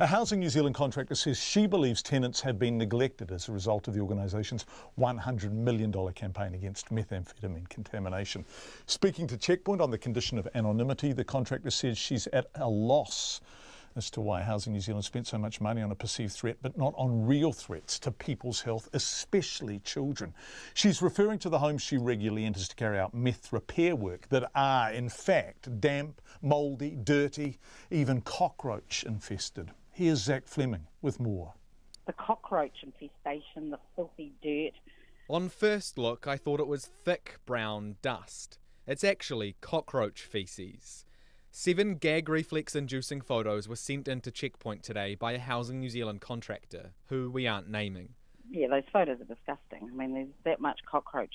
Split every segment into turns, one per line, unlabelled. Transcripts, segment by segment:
A Housing New Zealand contractor says she believes tenants have been neglected as a result of the organisation's $100 million campaign against methamphetamine contamination. Speaking to Checkpoint on the condition of anonymity, the contractor says she's at a loss as to why Housing New Zealand spent so much money on a perceived threat, but not on real threats to people's health, especially children. She's referring to the homes she regularly enters to carry out meth repair work that are, in fact, damp, mouldy, dirty, even cockroach infested. Here's Zach Fleming with more.
The cockroach infestation, the filthy dirt.
On first look, I thought it was thick brown dust. It's actually cockroach faeces. 7 gag reflex-inducing photos were sent into Checkpoint today by a Housing New Zealand contractor, who we aren't naming.
Yeah, those photos are disgusting. I mean, there's that much cockroach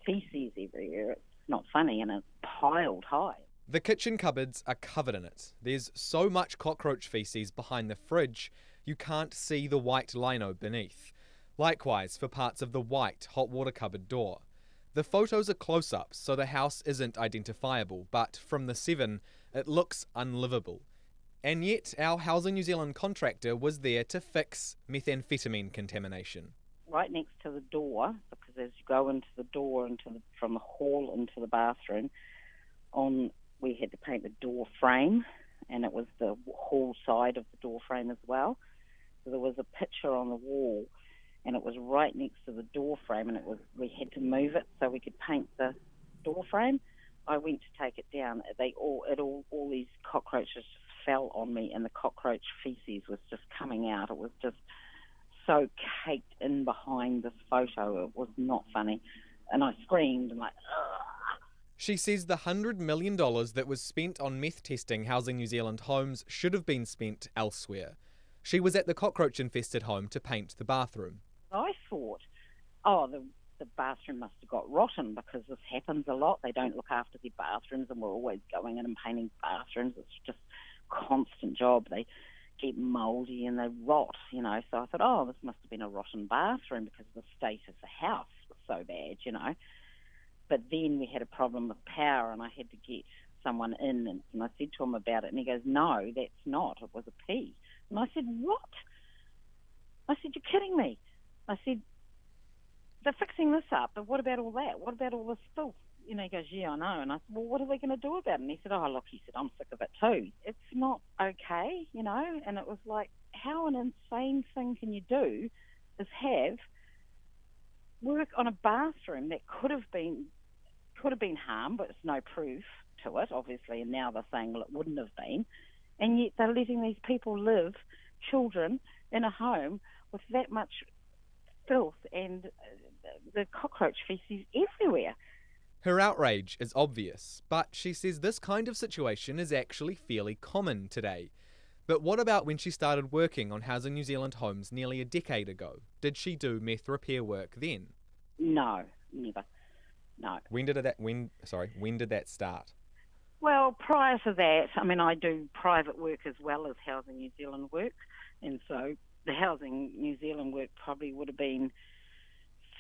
feces everywhere. It's not funny, and it's piled high.
The kitchen cupboards are covered in it. There's so much cockroach faeces behind the fridge, you can't see the white lino beneath. Likewise for parts of the white hot water cupboard door. The photos are close-ups, so the house isn't identifiable, but from the 7, it looks unlivable. And yet, our Housing New Zealand contractor was there to fix methamphetamine contamination.
Right next to the door, because as you go into the door from the hall into the bathroom, we had to paint the door frame, and it was the hall side of the door frame as well. So there was a picture on the wall, and it was right next to the door frame, and we had to move it so we could paint the door frame. I went to take it down. All these cockroaches just fell on me, and the cockroach feces was just coming out. It was just so caked in behind this photo. It was not funny, and I screamed and like, ugh.
She says the $100 million that was spent on meth testing Housing New Zealand homes should have been spent elsewhere. She was at the cockroach-infested home to paint the bathroom.
I thought, the bathroom must have got rotten because this happens a lot. They don't look after their bathrooms, and we're always going in and painting bathrooms. It's just a constant job. They get mouldy and they rot, So I thought, this must have been a rotten bathroom because the state of the house was so bad, But then we had a problem with power, and I had to get someone in, and I said to him about it, and he goes, no, that's not. It was a pea. And I said, what? I said, you're kidding me. I said, they're fixing this up, but what about all that? What about all this filth? He goes, yeah, I know. And I said, well, what are they going to do about it? And he said, look, I'm sick of it too. It's not okay, And it was like, how an insane thing can you do is have work on a bathroom that could have been harmed, but there's no proof to it, obviously, and now they're saying, well, it wouldn't have been. And yet they're letting these people live, children, in a home with that much filth and the cockroach feces everywhere.
Her outrage is obvious, but she says this kind of situation is actually fairly common today. But what about when she started working on Housing New Zealand homes nearly a decade ago? Did she do meth repair work then?
No, never. No.
When did that start?
Well, prior to that, I do private work as well as Housing New Zealand work, and so the Housing New Zealand work probably would have been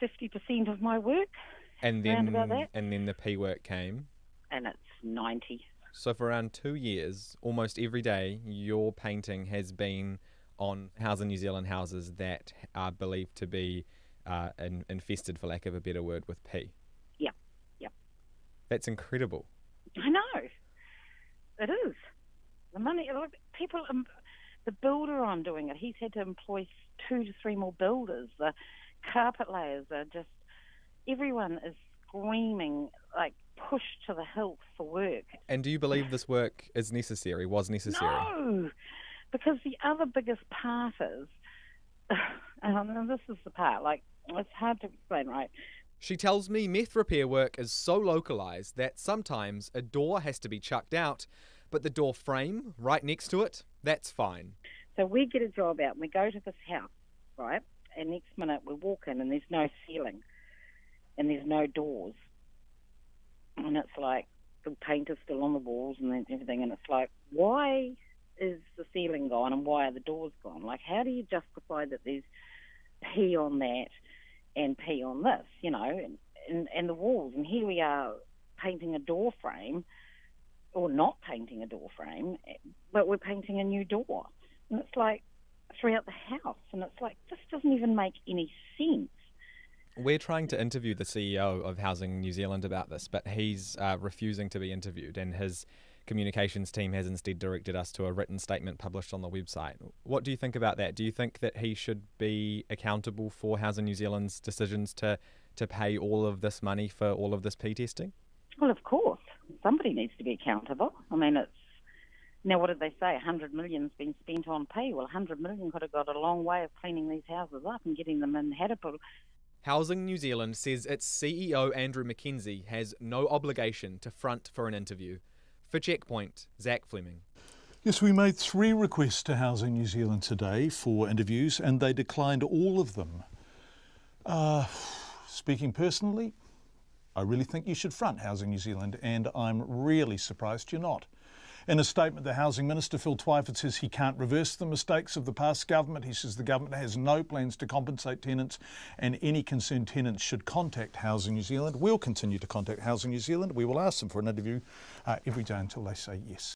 50% of my work.
And then the P work came?
And it's 90.
So for around 2 years, almost every day, your painting has been on Housing New Zealand houses that are believed to be infested, for lack of a better word, with P. Yep. That's incredible.
I know. It is. The money, people, the builder I'm doing it, he's had to employ 2 to 3 more builders. The carpet layers are just, everyone is screaming, like, pushed to the hilt for work.
And do you believe this work was necessary?
No, because the other biggest part is, and this is the part, it's hard to explain, right?
She tells me meth repair work is so localised that sometimes a door has to be chucked out, but the door frame right next to it, that's fine.
So we get a job out and we go to this house, right? And next minute we walk in and there's no ceiling and there's no doors. And it's like the paint is still on the walls and everything, and it's like, why is the ceiling gone and why are the doors gone? Like, how do you justify that there's pee on that and pee on this, and the walls? And here we are painting a door frame, or not painting a door frame, but we're painting a new door. And it's like throughout the house, and it's like, this doesn't even make any sense.
We're trying to interview the CEO of Housing New Zealand about this, but he's refusing to be interviewed, and his communications team has instead directed us to a written statement published on the website. What do you think about that? Do you think that he should be accountable for Housing New Zealand's decisions to pay all of this money for all of this pee testing?
Well, of course. Somebody needs to be accountable. I mean, now, what did they say? 100 million's been spent on pee. Well, 100 million could have got a long way of cleaning these houses up and getting them inhabitable.
Housing New Zealand says its CEO, Andrew McKenzie, has no obligation to front for an interview. For Checkpoint, Zach Fleming.
Yes, we made 3 requests to Housing New Zealand today for interviews, and they declined all of them. Speaking personally, I really think you should front Housing New Zealand, and I'm really surprised you're not. In a statement, the Housing Minister, Phil Twyford, says he can't reverse the mistakes of the past government. He says the government has no plans to compensate tenants, and any concerned tenants should contact Housing New Zealand. We'll continue to contact Housing New Zealand. We will ask them for an interview every day until they say yes.